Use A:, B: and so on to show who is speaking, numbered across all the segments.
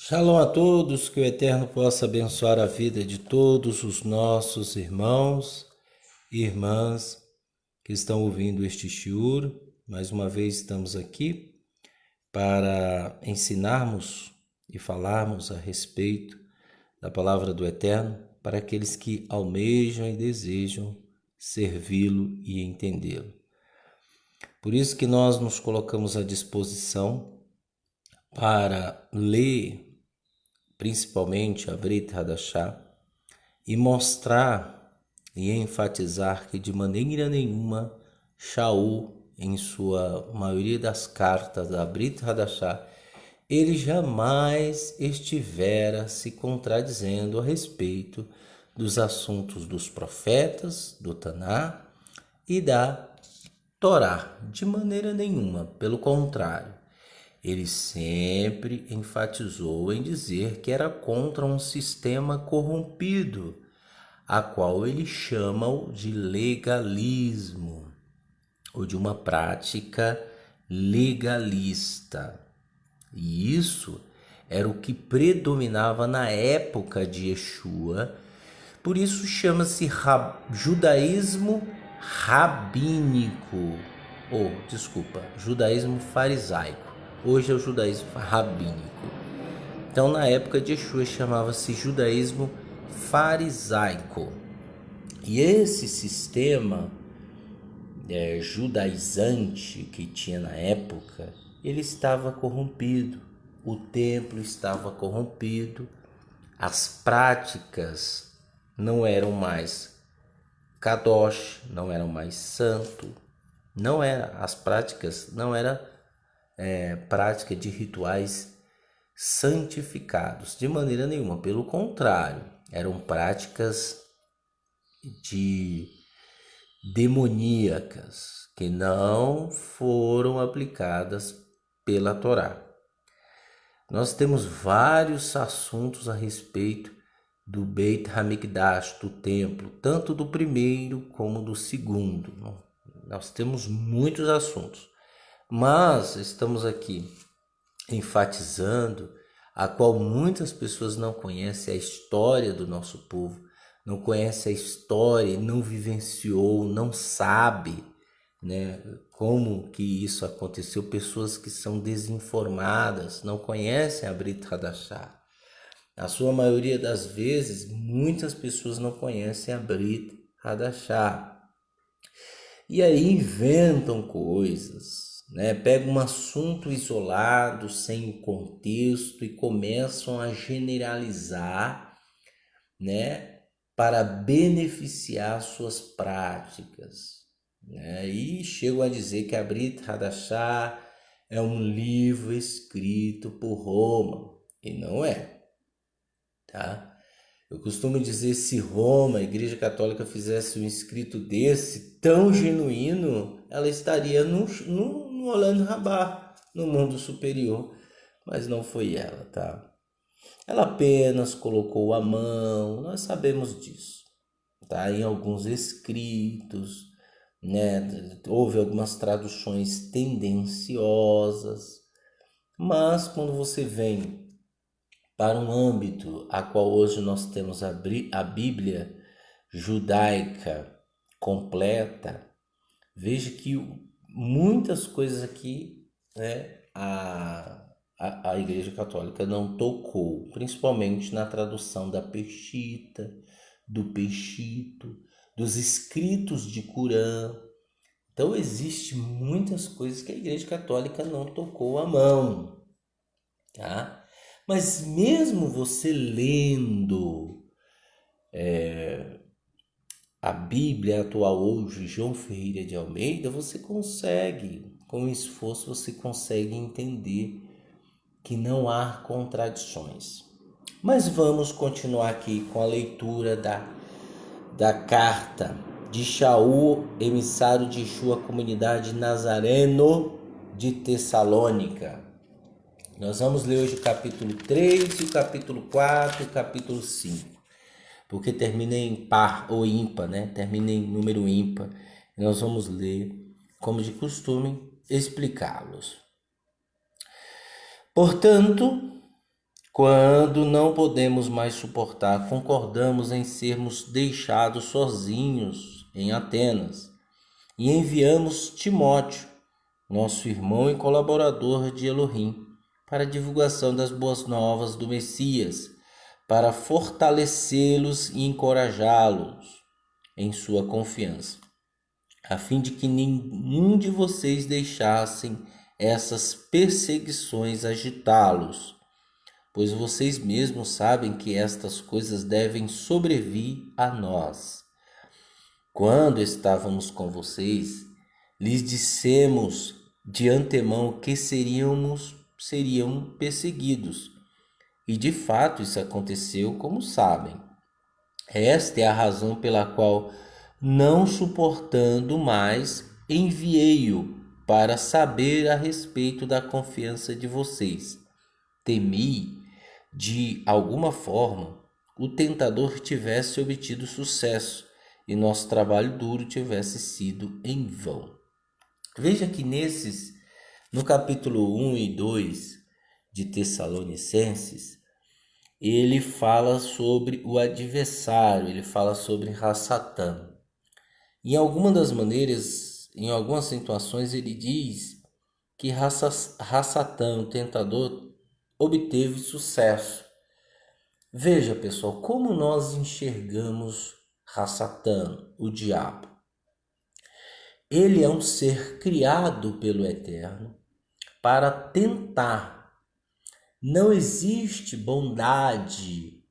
A: Shalom a todos, que o Eterno possa abençoar a vida de todos os nossos irmãos e irmãs que estão ouvindo este shiur. Mais uma vez estamos aqui para ensinarmos e falarmos a respeito da palavra do Eterno para aqueles que almejam e desejam servi-lo e entendê-lo. Por isso que nós nos colocamos à disposição para ler principalmente a Brit Hadashah, e mostrar e enfatizar que de maneira nenhuma Shaul, em sua maioria das cartas da Brit Hadashah, ele jamais estivera se contradizendo a respeito dos assuntos dos profetas, do Taná e da Torá, de maneira nenhuma, pelo contrário. Ele sempre enfatizou em dizer que era contra um sistema corrompido, a qual ele chama de legalismo, ou de uma prática legalista. E isso era o que predominava na época de Yeshua, por isso chama-se judaísmo rabínico, judaísmo farisaico. Hoje é o judaísmo rabínico. Então, na época de Yeshua, chamava-se judaísmo farisaico. E esse sistema judaizante que tinha na época, ele estava corrompido. O templo estava corrompido. As práticas não eram mais kadosh, não eram mais santo. As práticas não eram prática de rituais santificados, de maneira nenhuma. Pelo contrário, eram práticas demoníacas que não foram aplicadas pela Torá. Nós temos vários assuntos a respeito do Beit HaMikdash, do templo, tanto do primeiro como do segundo. Nós temos muitos assuntos. Mas estamos aqui enfatizando a qual muitas pessoas não conhecem a história do nosso povo, não conhece a história, não vivenciou, não sabe, como que isso aconteceu. Pessoas que são desinformadas, não conhecem a Brit Hadashah. A sua maioria das vezes, muitas pessoas não conhecem a Brit Hadashah. E aí inventam coisas, pegam um assunto isolado, sem contexto, e começam a generalizar, para beneficiar suas práticas, e chegam a dizer que a Brit Hadashah é um livro escrito por Roma, e não é, tá? Eu costumo dizer, se Roma, a Igreja Católica, fizesse um escrito desse, tão genuíno, ela estaria no Olam Rabá, no mundo superior. Mas não foi ela, tá? Ela apenas colocou a mão, nós sabemos disso, tá? Em alguns escritos, houve algumas traduções tendenciosas, mas quando você vem para um âmbito a qual hoje nós temos a Bíblia judaica completa, veja que muitas coisas aqui, a Igreja Católica não tocou, principalmente na tradução da Peshitta, do Peshito, dos escritos de Corã. Então existe muitas coisas que a Igreja Católica não tocou a mão, tá? Mas mesmo você lendo a Bíblia atual hoje, João Ferreira de Almeida, você consegue, com esforço, você consegue entender que não há contradições. Mas vamos continuar aqui com a leitura da carta de Shaul, emissário de Yeshua, comunidade nazareno de Tessalônica. Nós vamos ler hoje o capítulo 3, o capítulo 4 e o capítulo 5. Porque termina em par ou ímpar, termina em número ímpar. Nós vamos ler, como de costume, explicá-los. Portanto, Quando não podemos mais suportar, concordamos em sermos deixados sozinhos em Atenas e enviamos Timóteo, nosso irmão e colaborador de Elohim, para a divulgação das boas novas do Messias, para fortalecê-los e encorajá-los em sua confiança, a fim de que nenhum de vocês deixassem essas perseguições agitá-los, pois vocês mesmos sabem que estas coisas devem sobrevir a nós. Quando estávamos com vocês, lhes dissemos de antemão que seriam perseguidos. E de fato isso aconteceu, como sabem. Esta é a razão pela qual, não suportando mais, enviei-o para saber a respeito da confiança de vocês. Temi, de alguma forma, o tentador tivesse obtido sucesso e nosso trabalho duro tivesse sido em vão. Veja que no capítulo 1 e 2 de Tessalonicenses, ele fala sobre o adversário, ele fala sobre Rassatã. Em algumas situações, ele diz que Rassatã, o tentador, obteve sucesso. Veja, pessoal, como nós enxergamos Rassatã, o diabo. Ele é um ser criado pelo Eterno para tentar. Não existe bondade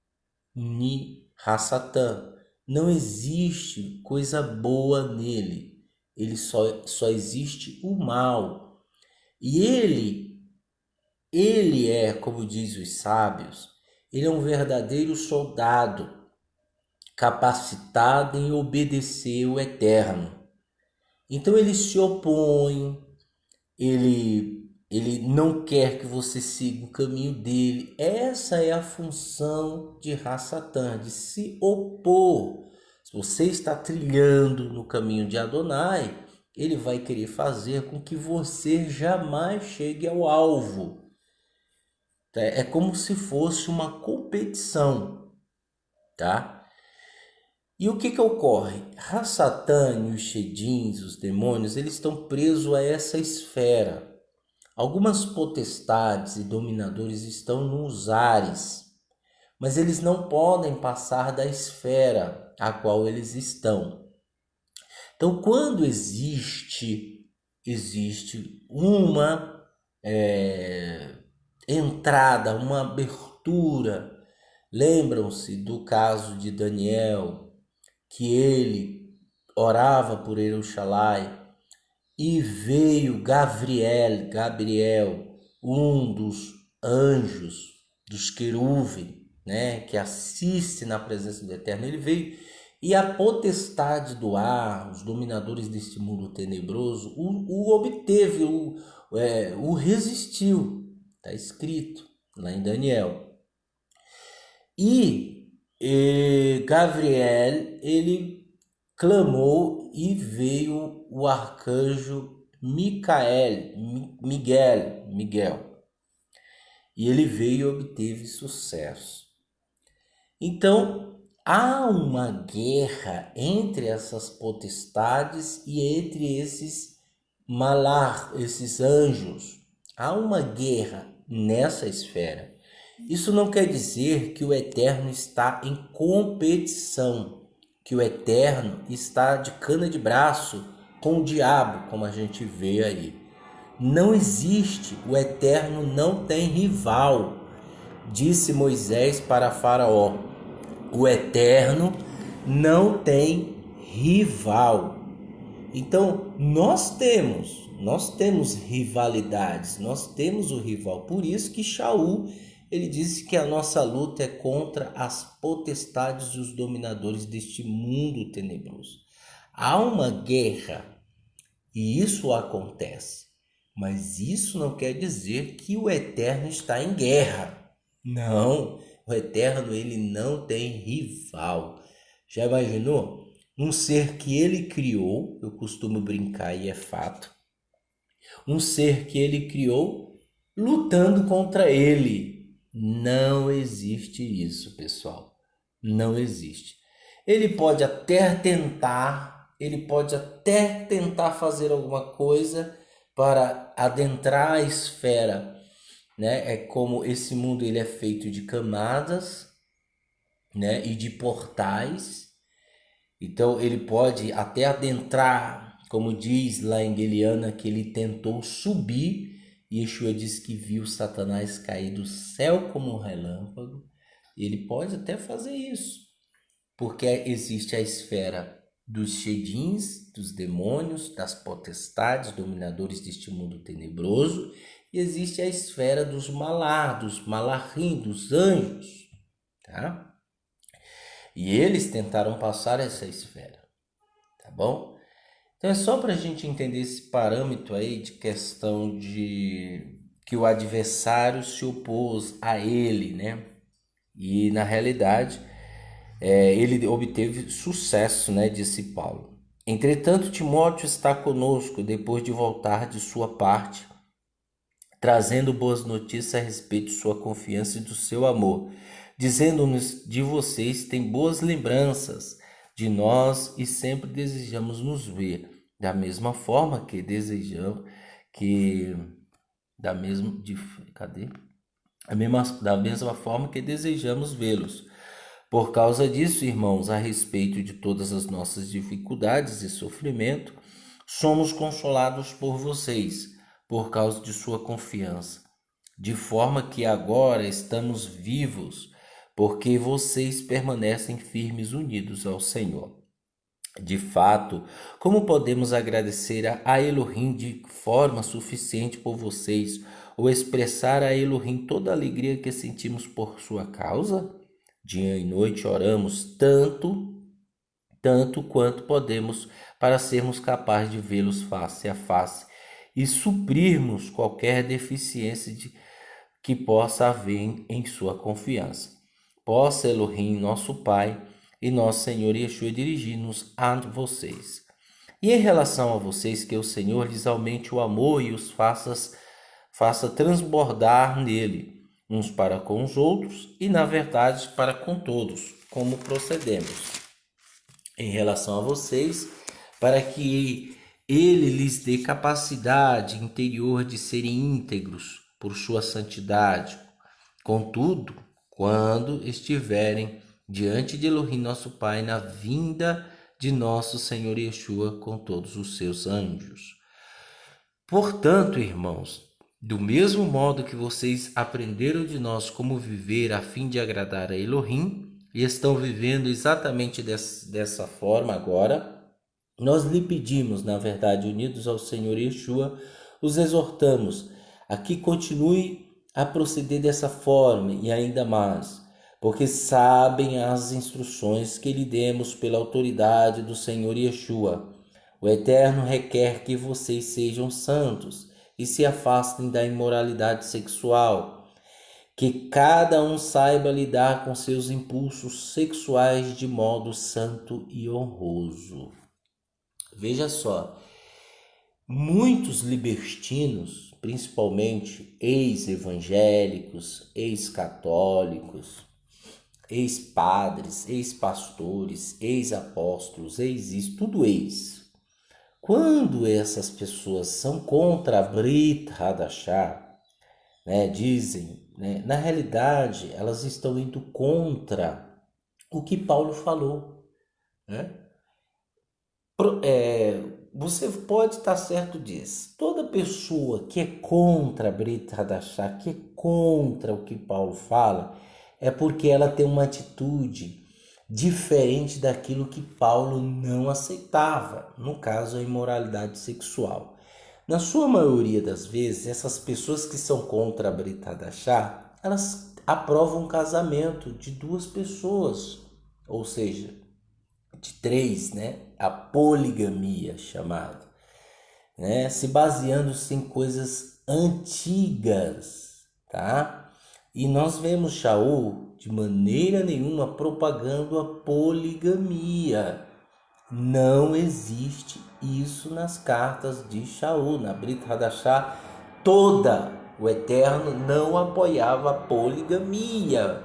A: em Rassatã. Não existe coisa boa nele. Ele só existe o mal. E ele é, como diz os sábios, ele é um verdadeiro soldado, capacitado em obedecer o Eterno. Então ele se opõe, ele não quer que você siga o caminho dele. Essa é a função de Rassatã, de se opor. Se você está trilhando no caminho de Adonai, ele vai querer fazer com que você jamais chegue ao alvo. É como se fosse uma competição, tá? E o que ocorre? Rassatã e os Shedins, os demônios, eles estão presos a essa esfera. Algumas potestades e dominadores estão nos ares, mas eles não podem passar da esfera a qual eles estão. Então, quando existe uma entrada, uma abertura, lembram-se do caso de Daniel, que ele orava por Jerusalém e veio Gabriel, um dos anjos, dos querubins, que assiste na presença do Eterno. Ele veio e a potestade do ar, os dominadores deste mundo tenebroso, o obteve, o resistiu. Está escrito lá em Daniel. E Gabriel, ele clamou e veio o arcanjo Miguel. E ele veio e obteve sucesso. Então, há uma guerra entre essas potestades e entre esses esses anjos. Há uma guerra nessa esfera. Isso não quer dizer que o Eterno está em competição, que o Eterno está de cana de braço com o diabo, como a gente vê aí. Não existe, o Eterno não tem rival. Disse Moisés para Faraó: o Eterno não tem rival. Então, nós temos rivalidades, nós temos o rival. Por isso que Shaul, ele disse que a nossa luta é contra as potestades e os dominadores deste mundo tenebroso. Há uma guerra e isso acontece, mas isso não quer dizer que o Eterno está em guerra. Não, o Eterno, ele não tem rival. Já imaginou? Um ser que ele criou, eu costumo brincar e é fato, um ser que ele criou lutando contra ele. Não existe isso, pessoal. Não existe. Ele pode até tentar fazer alguma coisa para adentrar a esfera, né? É como esse mundo ele é feito de camadas, né? E de portais. Então ele pode até adentrar, como diz lá em Eliana, que ele tentou subir. E Yeshua diz que viu Satanás cair do céu como um relâmpago. Ele pode até fazer isso, porque existe a esfera dos Shedins, dos demônios, das potestades, dominadores deste mundo tenebroso, e existe a esfera dos Malá, dos Malachim, dos anjos, tá? E eles tentaram passar essa esfera, tá bom? Então é só para a gente entender esse parâmetro aí de questão de que o adversário se opôs a ele, né? E na realidade ele obteve sucesso, né? Disse Paulo. Entretanto, Timóteo está conosco depois de voltar de sua parte, trazendo boas notícias a respeito de sua confiança e do seu amor, dizendo-nos de vocês tem boas lembranças de nós e sempre desejamos nos ver, da mesma forma que desejamos que da mesma de, cadê? Da mesma forma que desejamos vê-los. Por causa disso, irmãos, a respeito de todas as nossas dificuldades e sofrimento, somos consolados por vocês, por causa de sua confiança, de forma que agora estamos vivos, porque vocês permanecem firmes unidos ao Senhor. De fato, como podemos agradecer a Elohim de forma suficiente por vocês, ou expressar a Elohim toda a alegria que sentimos por sua causa? Dia e noite oramos tanto quanto podemos para sermos capazes de vê-los face a face e suprirmos qualquer deficiência que possa haver em sua confiança. Possa Elohim, nosso Pai e nosso Senhor Yeshua dirigir-nos a vocês. E em relação a vocês, que o Senhor lhes aumente o amor e os faça transbordar nele, uns para com os outros e, na verdade, para com todos, como procedemos. Em relação a vocês, para que ele lhes dê capacidade interior de serem íntegros por sua santidade. Contudo, quando estiverem diante de Elohim nosso Pai na vinda de nosso Senhor Yeshua com todos os seus anjos. Portanto, irmãos, do mesmo modo que vocês aprenderam de nós como viver a fim de agradar a Elohim, e estão vivendo exatamente dessa forma agora, nós lhe pedimos, na verdade, unidos ao Senhor Yeshua, os exortamos a que continue a proceder dessa forma e ainda mais, porque sabem as instruções que lhe demos pela autoridade do Senhor Yeshua. O Eterno requer que vocês sejam santos e se afastem da imoralidade sexual, que cada um saiba lidar com seus impulsos sexuais de modo santo e honroso. Veja só, muitos libertinos, principalmente ex-evangélicos, ex-católicos, ex-padres, ex-pastores, ex-apóstolos, ex-isso, tudo ex. Quando essas pessoas são contra a Brit Hadashah, né, dizem, né, na realidade elas estão indo contra o que Paulo falou, né? Você pode estar certo disso. Toda pessoa que é contra a Brit Hadashah, que é contra o que Paulo fala, é porque ela tem uma atitude diferente daquilo que Paulo não aceitava, no caso a imoralidade sexual. Na sua maioria das vezes, essas pessoas que são contra a Brit Hadashah, elas aprovam um casamento de duas pessoas, ou seja, de três, né? A poligamia chamada, né? Se baseando-se em coisas antigas, tá? E nós vemos Shaul de maneira nenhuma propagando a poligamia. Não existe isso nas cartas de Shaul, na Brit Hadashah toda. O Eterno não apoiava a poligamia.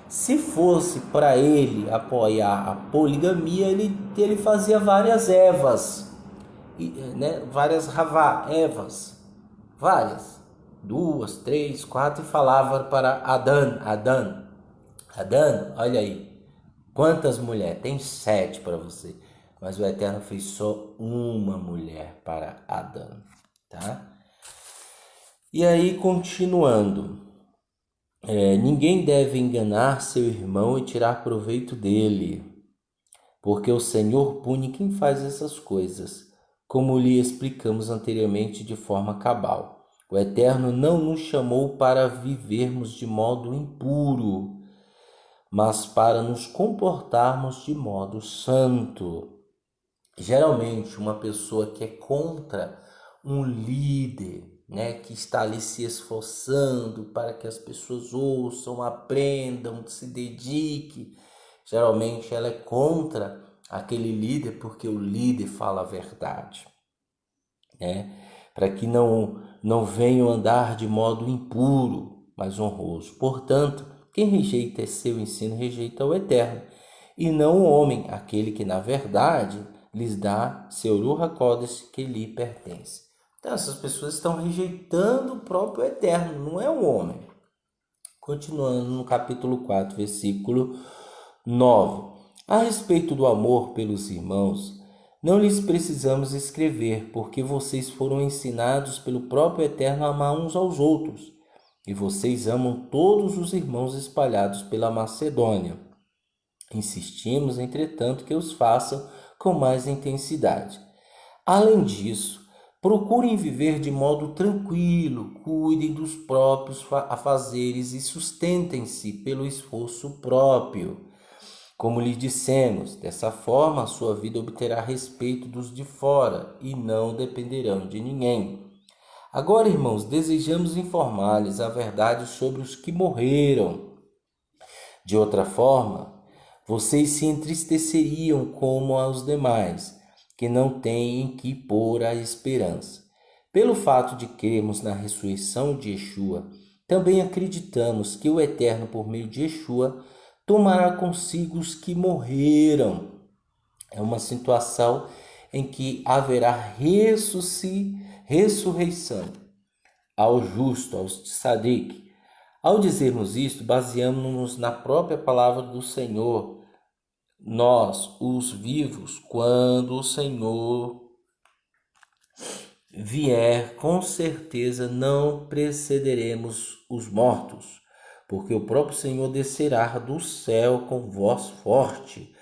A: Se fosse para ele apoiar a poligamia, ele fazia várias Evas, né? Várias Evas, várias, 2, 3, 4, e falava para Adão, olha aí, quantas mulheres? Tem 7 para você. Mas o Eterno fez só uma mulher para Adão, tá? E aí, continuando, ninguém deve enganar seu irmão e tirar proveito dele, porque o Senhor pune quem faz essas coisas, como lhe explicamos anteriormente de forma cabal. O Eterno não nos chamou para vivermos de modo impuro, mas para nos comportarmos de modo santo. Geralmente, uma pessoa que é contra um líder, né, que está ali se esforçando para que as pessoas ouçam, aprendam, se dediquem, geralmente ela é contra aquele líder porque o líder fala a verdade, né? Para que não venham andar de modo impuro, mas honroso. Portanto, quem rejeita seu ensino rejeita o Eterno, e não o homem, aquele que na verdade lhes dá seu Ruach Kodesh que lhe pertence. Então essas pessoas estão rejeitando o próprio Eterno, não é o homem. Continuando no capítulo 4, versículo 9. A respeito do amor pelos irmãos, não lhes precisamos escrever, porque vocês foram ensinados pelo próprio Eterno a amar uns aos outros, e vocês amam todos os irmãos espalhados pela Macedônia. Insistimos, entretanto, que os façam com mais intensidade. Além disso, procurem viver de modo tranquilo, cuidem dos próprios afazeres e sustentem-se pelo esforço próprio. Como lhes dissemos, dessa forma a sua vida obterá respeito dos de fora e não dependerão de ninguém. Agora, irmãos, desejamos informar-lhes a verdade sobre os que morreram. De outra forma, vocês se entristeceriam como aos demais, que não têm em que pôr a esperança. Pelo fato de crermos na ressurreição de Yeshua, também acreditamos que o Eterno, por meio de Yeshua, tomará consigo os que morreram. É uma situação em que haverá ressurreição ao justo, ao tzadik. Ao dizermos isto, baseamos-nos na própria palavra do Senhor, nós, os vivos, quando o Senhor vier, com certeza não precederemos os mortos, porque o próprio Senhor descerá do céu com voz forte,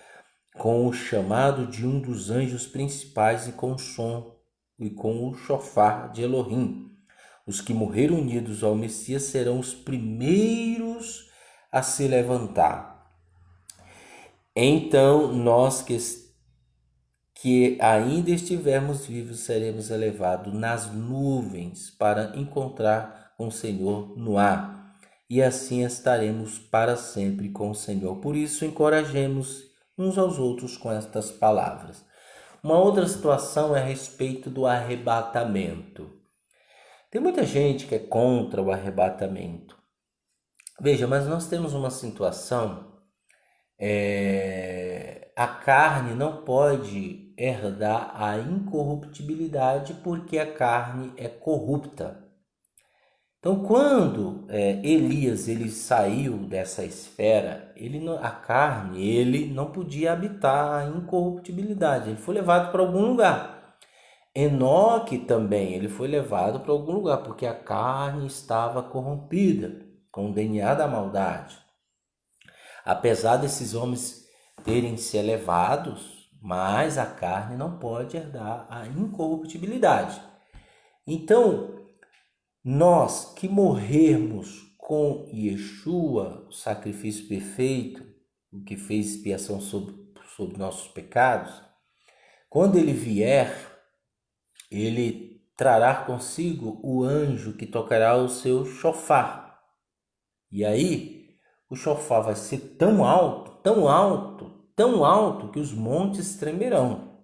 A: com o chamado de um dos anjos principais e com o som e com o shofar de Elohim. Os que morreram unidos ao Messias serão os primeiros a se levantar. Então, nós que ainda estivermos vivos, seremos elevados nas nuvens para encontrar com o Senhor no ar. E assim estaremos para sempre com o Senhor. Por isso, encorajemos uns aos outros com estas palavras. Uma outra situação é a respeito do arrebatamento. Tem muita gente que é contra o arrebatamento. Veja, mas nós temos uma situação, a carne não pode herdar a incorruptibilidade porque a carne é corrupta. Então, quando Elias ele saiu dessa esfera, a carne ele não podia habitar a incorruptibilidade. Ele foi levado para algum lugar. Enoque também ele foi levado para algum lugar porque a carne estava corrompida com o DNA da maldade. Apesar desses homens terem se elevados, mas a carne não pode herdar a incorruptibilidade. Então, nós que morrermos com Yeshua, o sacrifício perfeito, o que fez expiação sobre nossos pecados, quando ele vier, ele trará consigo o anjo que tocará o seu shofar. E aí, o shofar vai ser tão alto, tão alto, tão alto que os montes tremerão,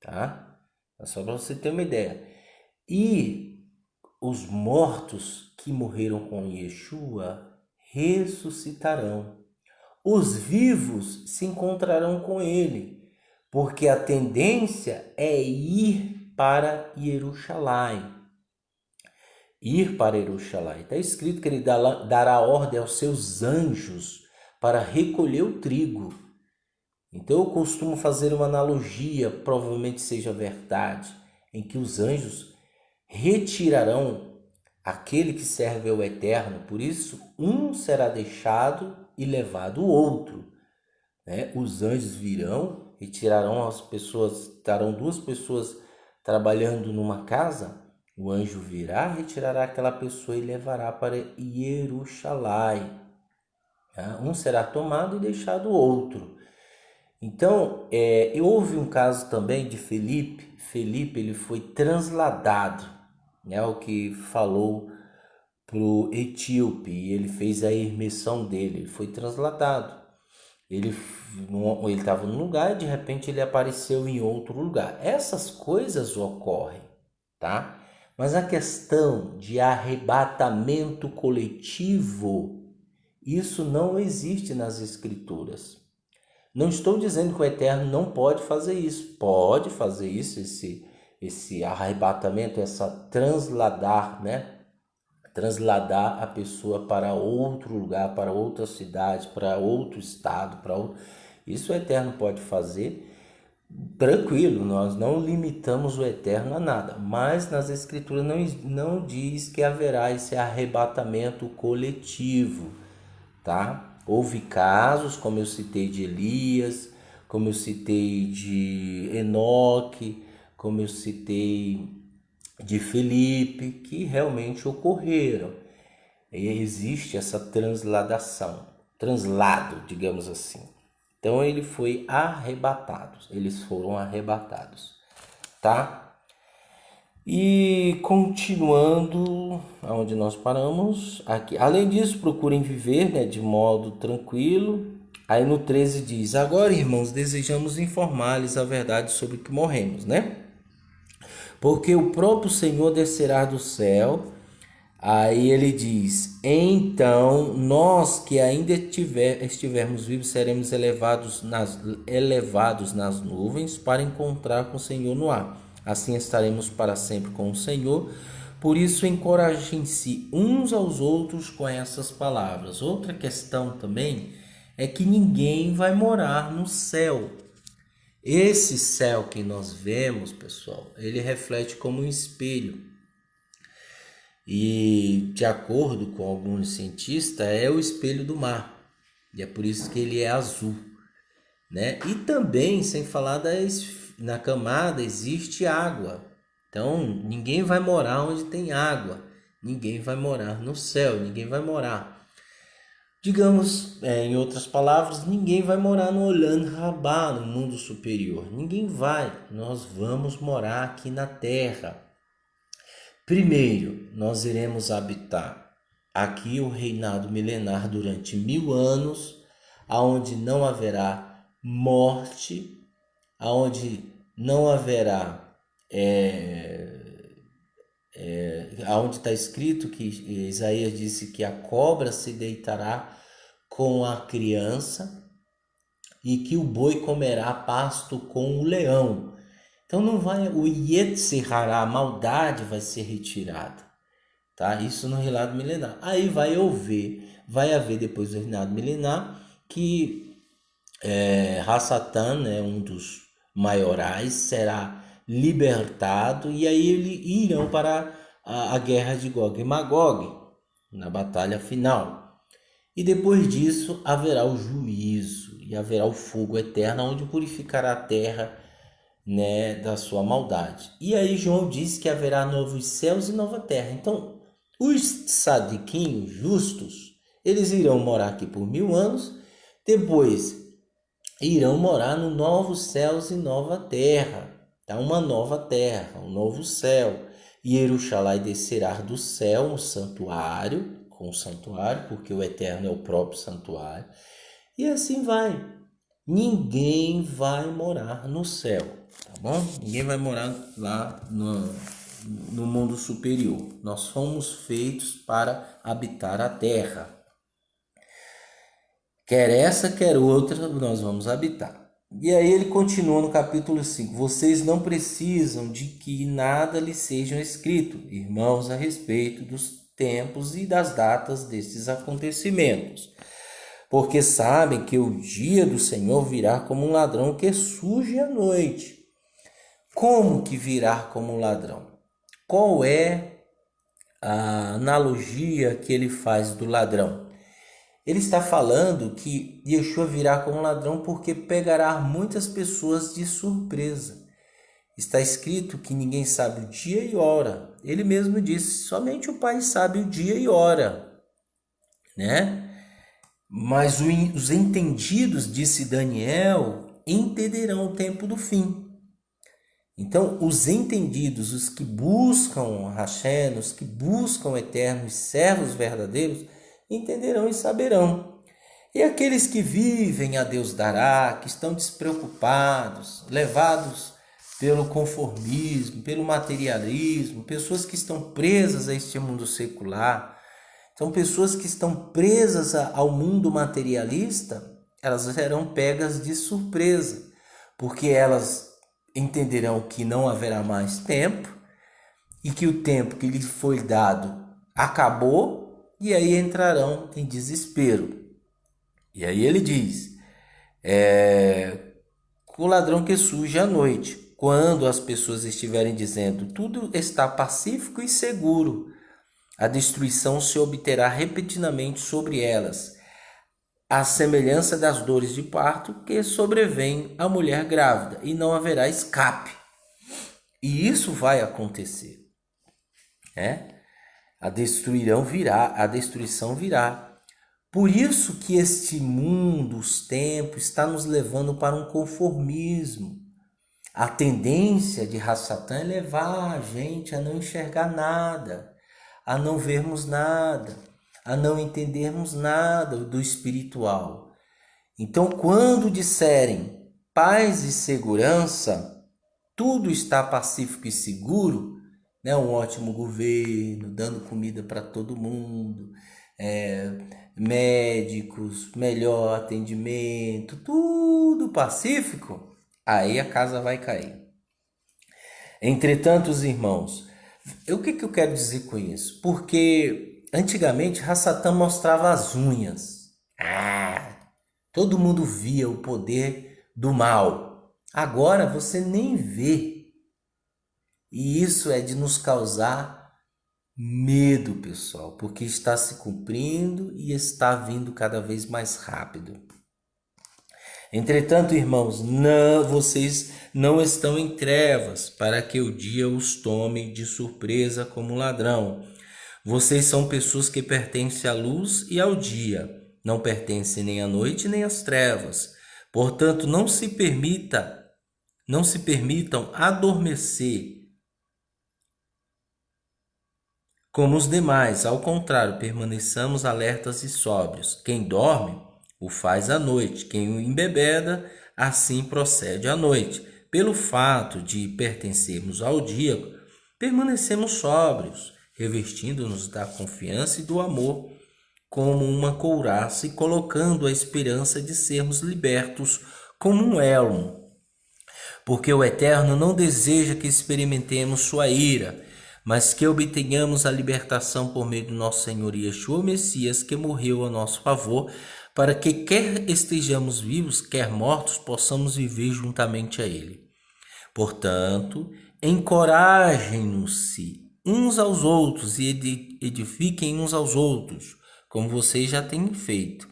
A: tá? É só para você ter uma ideia. E os mortos que morreram com Yeshua ressuscitarão. Os vivos se encontrarão com ele, porque a tendência é ir para Jerusalém. Ir para Jerusalém. Está escrito que ele dará ordem aos seus anjos para recolher o trigo. Então eu costumo fazer uma analogia, provavelmente seja verdade, em que os anjos retirarão aquele que serve ao Eterno. Por isso, um será deixado e levado o outro. Os anjos virão, retirarão as pessoas, estarão duas pessoas trabalhando numa casa. O anjo virá, retirará aquela pessoa e levará para Jerusalém. Um será tomado e deixado o outro. Então, houve um caso também de Felipe. Felipe, ele foi transladado, o que falou para o etíope, e ele fez a imersão dele, ele foi transladado. Ele estava num lugar e de repente ele apareceu em outro lugar. Essas coisas ocorrem, tá? Mas a questão de arrebatamento coletivo, isso não existe nas Escrituras. Não estou dizendo que o Eterno não pode fazer isso. Pode fazer isso, esse arrebatamento, essa transladar, Transladar a pessoa para outro lugar, para outra cidade, para outro estado, Isso o Eterno pode fazer. Tranquilo, nós não limitamos o Eterno a nada, mas nas Escrituras não diz que haverá esse arrebatamento coletivo, tá? Houve casos, como eu citei de Elias, como eu citei de Enoque, como eu citei de Felipe, que realmente ocorreram. E existe essa translado, digamos assim. Então eles foram arrebatados, tá? E continuando aonde nós paramos, aqui. Além disso, procurem viver, de modo tranquilo. Aí no 13 diz: agora, irmãos, desejamos informar-lhes a verdade sobre que morremos, Porque o próprio Senhor descerá do céu. Aí ele diz: então nós que ainda estivermos vivos seremos elevados nas nuvens para encontrar com o Senhor no ar. Assim estaremos para sempre com o Senhor. Por isso encorajem-se uns aos outros com essas palavras. Outra questão também é que ninguém vai morar no céu. Esse céu que nós vemos, pessoal, ele reflete como um espelho. E, de acordo com alguns cientistas, é o espelho do mar. E é por isso que ele é azul, E também, sem falar na camada, existe água. Então, ninguém vai morar onde tem água. Ninguém vai morar no céu, ninguém vai morar. Digamos, em outras palavras, ninguém vai morar no Olam Rabá, no mundo superior. Ninguém vai. Nós vamos morar aqui na terra. Primeiro, nós iremos habitar aqui o reinado milenar durante 1000 anos, aonde não haverá morte, aonde não haverá, aonde está escrito que Isaías disse que a cobra se deitará com a criança e que o boi comerá pasto com o leão. Então não vai, o Yetzer Hará, a maldade vai ser retirada, tá? Isso no reinado milenar. Aí vai haver depois do reinado milenar que Hassatan, um dos maiorais, será libertado e aí eles irão para a guerra de Gog e Magog, na batalha final. E depois disso haverá o juízo e haverá o fogo eterno, onde purificará a terra, da sua maldade. E aí João diz que haverá novos céus e nova terra. Então, os tzadikim, justos, eles irão morar aqui por 1000 anos, depois irão morar no novos céus e nova terra. Tá? Uma nova terra, um novo céu. E Jerusalém descerá do céu no santuário, porque o Eterno é o próprio santuário. E assim vai. Ninguém vai morar no céu, tá bom? Ninguém vai morar lá no mundo superior. Nós fomos feitos para habitar a terra. Quer essa, quer outra, nós vamos habitar. E aí ele continua no capítulo 5. Vocês não precisam de que nada lhes seja escrito, irmãos, a respeito dos tempos e das datas desses acontecimentos. Porque sabem que o dia do Senhor virá como um ladrão que surge à noite. Como que virá como um ladrão? Qual é a analogia que ele faz do ladrão? Ele está falando que Yeshua virá como um ladrão porque pegará muitas pessoas de surpresa. Está escrito que ninguém sabe o dia e hora. Ele mesmo disse, somente o Pai sabe o dia e hora, né? Mas os entendidos, disse Daniel, entenderão o tempo do fim. Então, os entendidos, os que buscam Hashem, os que buscam o eterno, os servos verdadeiros, entenderão e saberão. E aqueles que vivem a Deus dará, que estão despreocupados, levados pelo conformismo, pelo materialismo, pessoas que estão presas a este mundo secular, são pessoas que estão presas ao mundo materialista, elas serão pegas de surpresa, porque elas entenderão que não haverá mais tempo e que o tempo que lhes foi dado acabou, e aí entrarão em desespero. E aí ele diz, o ladrão que surge à noite, quando as pessoas estiverem dizendo, tudo está pacífico e seguro, a destruição se obterá repetidamente sobre elas, à semelhança das dores de parto que sobrevêm à mulher grávida, e não haverá escape. E isso vai acontecer, né? A destruição virá. Por isso que este mundo, os tempos, está nos levando para um conformismo. A tendência de Hassatã é levar a gente a não enxergar nada, a não vermos nada, a não entendermos nada do espiritual. Então, quando disserem paz e segurança, tudo está pacífico e seguro, né? Um ótimo governo, dando comida para todo mundo, médicos, melhor atendimento, tudo pacífico, aí a casa vai cair. Entretanto, os irmãos, o que eu quero dizer com isso? Porque antigamente Hassatã mostrava as unhas. Todo mundo via o poder do mal. Agora você nem vê. E isso é de nos causar medo, pessoal, porque está se cumprindo e está vindo cada vez mais rápido. Entretanto, irmãos, vocês não estão em trevas para que o dia os tome de surpresa como ladrão. Vocês são pessoas que pertencem à luz e ao dia, não pertencem nem à noite nem às trevas. Portanto, não se permitam adormecer como os demais. Ao contrário, permaneçamos alertas e sóbrios. Quem dorme, o faz à noite. Quem o embebeda, assim procede à noite. Pelo fato de pertencermos ao dia, permanecemos sóbrios, revestindo-nos da confiança e do amor como uma couraça e colocando a esperança de sermos libertos como um elmo. Porque o Eterno não deseja que experimentemos sua ira, mas que obtenhamos a libertação por meio do nosso Senhor Yeshua Messias, que morreu a nosso favor, para que quer estejamos vivos, quer mortos, possamos viver juntamente a Ele. Portanto, encorajem-se uns aos outros e edifiquem uns aos outros, como vocês já têm feito.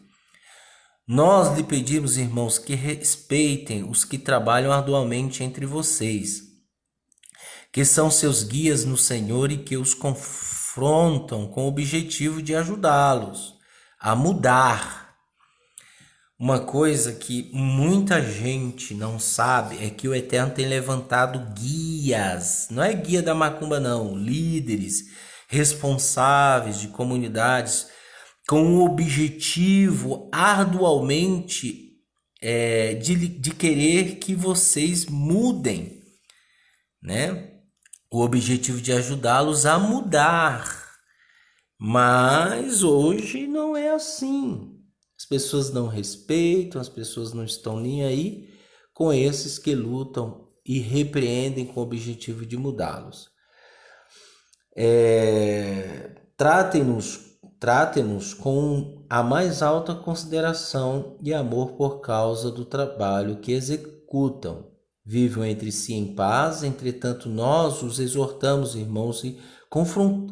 A: Nós lhe pedimos, irmãos, que respeitem os que trabalham arduamente entre vocês, que são seus guias no Senhor e que os confrontam com o objetivo de ajudá-los a mudar. Uma coisa que muita gente não sabe é que o Eterno tem levantado guias, não é guia da macumba não, líderes responsáveis de comunidades com o objetivo arduamente de querer que vocês mudem, né? o objetivo de ajudá-los a mudar. Mas hoje não é assim. As pessoas não respeitam, as pessoas não estão nem aí com esses que lutam e repreendem com o objetivo de mudá-los. Tratem-nos com a mais alta consideração e amor por causa do trabalho que executam. Vivam entre si em paz, entretanto nós os exortamos, irmãos,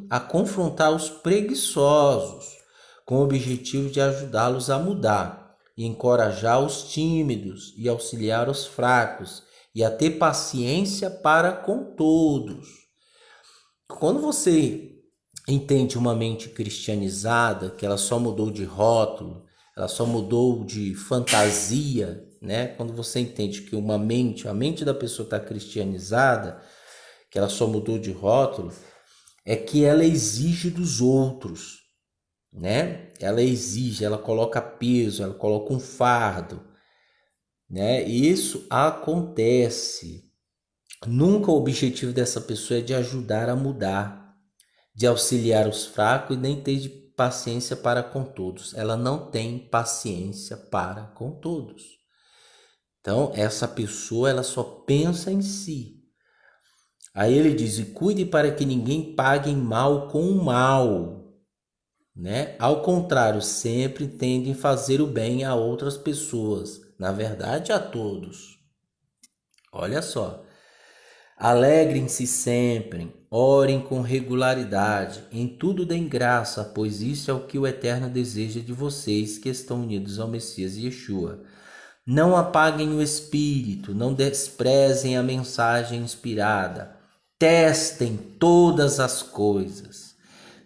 A: a confrontar os preguiçosos, com o objetivo de ajudá-los a mudar, e encorajar os tímidos, e auxiliar os fracos, e a ter paciência para com todos. Quando você entende uma mente cristianizada, que ela só mudou de rótulo, ela só mudou de fantasia, né? Quando você entende que a mente da pessoa está cristianizada, que ela só mudou de rótulo, é que ela exige dos outros, né? Ela exige, ela coloca peso, ela coloca um fardo, né? E isso acontece. Nunca o objetivo dessa pessoa é de ajudar a mudar, de auxiliar os fracos e nem ter de paciência para com todos. Ela não tem paciência para com todos. Então, essa pessoa, ela só pensa em si. Aí ele diz, e cuide para que ninguém pague mal com o mal, né? Ao contrário, sempre tendem a fazer o bem a outras pessoas, na verdade a todos. Olha só. Alegrem-se sempre, orem com regularidade, em tudo deem graça, pois isso é o que o Eterno deseja de vocês que estão unidos ao Messias Yeshua. Não apaguem o espírito, não desprezem a mensagem inspirada. Testem todas as coisas.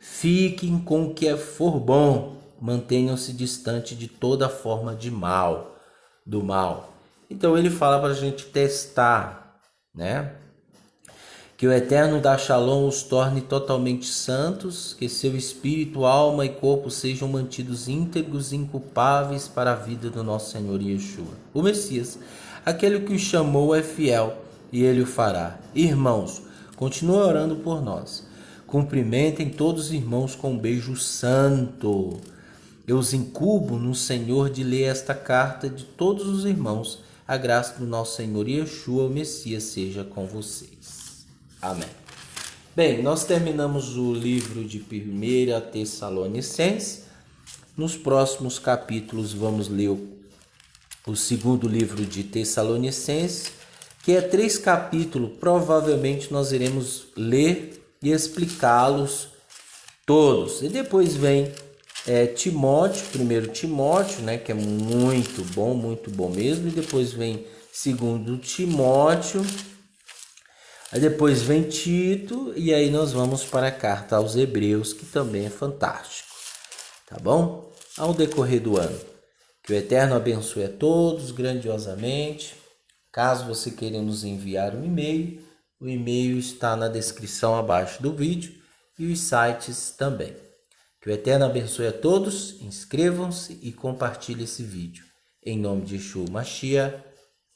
A: Fiquem com o que for bom. Mantenham-se distante de toda forma de mal, do mal. Então ele fala para a gente testar, né? Que o Eterno da Shalom os torne totalmente santos, que seu espírito, alma e corpo sejam mantidos íntegros e inculpáveis para a vida do nosso Senhor Yeshua. O Messias, aquele que o chamou, é fiel e ele o fará. Irmãos, continuem orando por nós. Cumprimentem todos os irmãos com um beijo santo. Eu os incubo no Senhor de ler esta carta de todos os irmãos. A graça do nosso Senhor Yeshua, o Messias, seja com vocês. Amém. Bem, nós terminamos o livro de 1 Tessalonicenses. Nos próximos capítulos vamos ler o segundo livro de Tessalonicenses, que é 3 capítulos. Provavelmente nós iremos ler e explicá-los todos. E depois vem Timóteo, 1 Timóteo, né, que é muito bom mesmo. E depois vem 2 Timóteo. Aí depois vem Tito e aí nós vamos para a carta aos Hebreus, que também é fantástico, tá bom? Ao decorrer do ano, que o Eterno abençoe a todos grandiosamente. Caso você queira nos enviar um e-mail, o e-mail está na descrição abaixo do vídeo e os sites também. Que o Eterno abençoe a todos, inscrevam-se e compartilhem esse vídeo. Em nome de Yeshua Mashiach,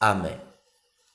A: amém.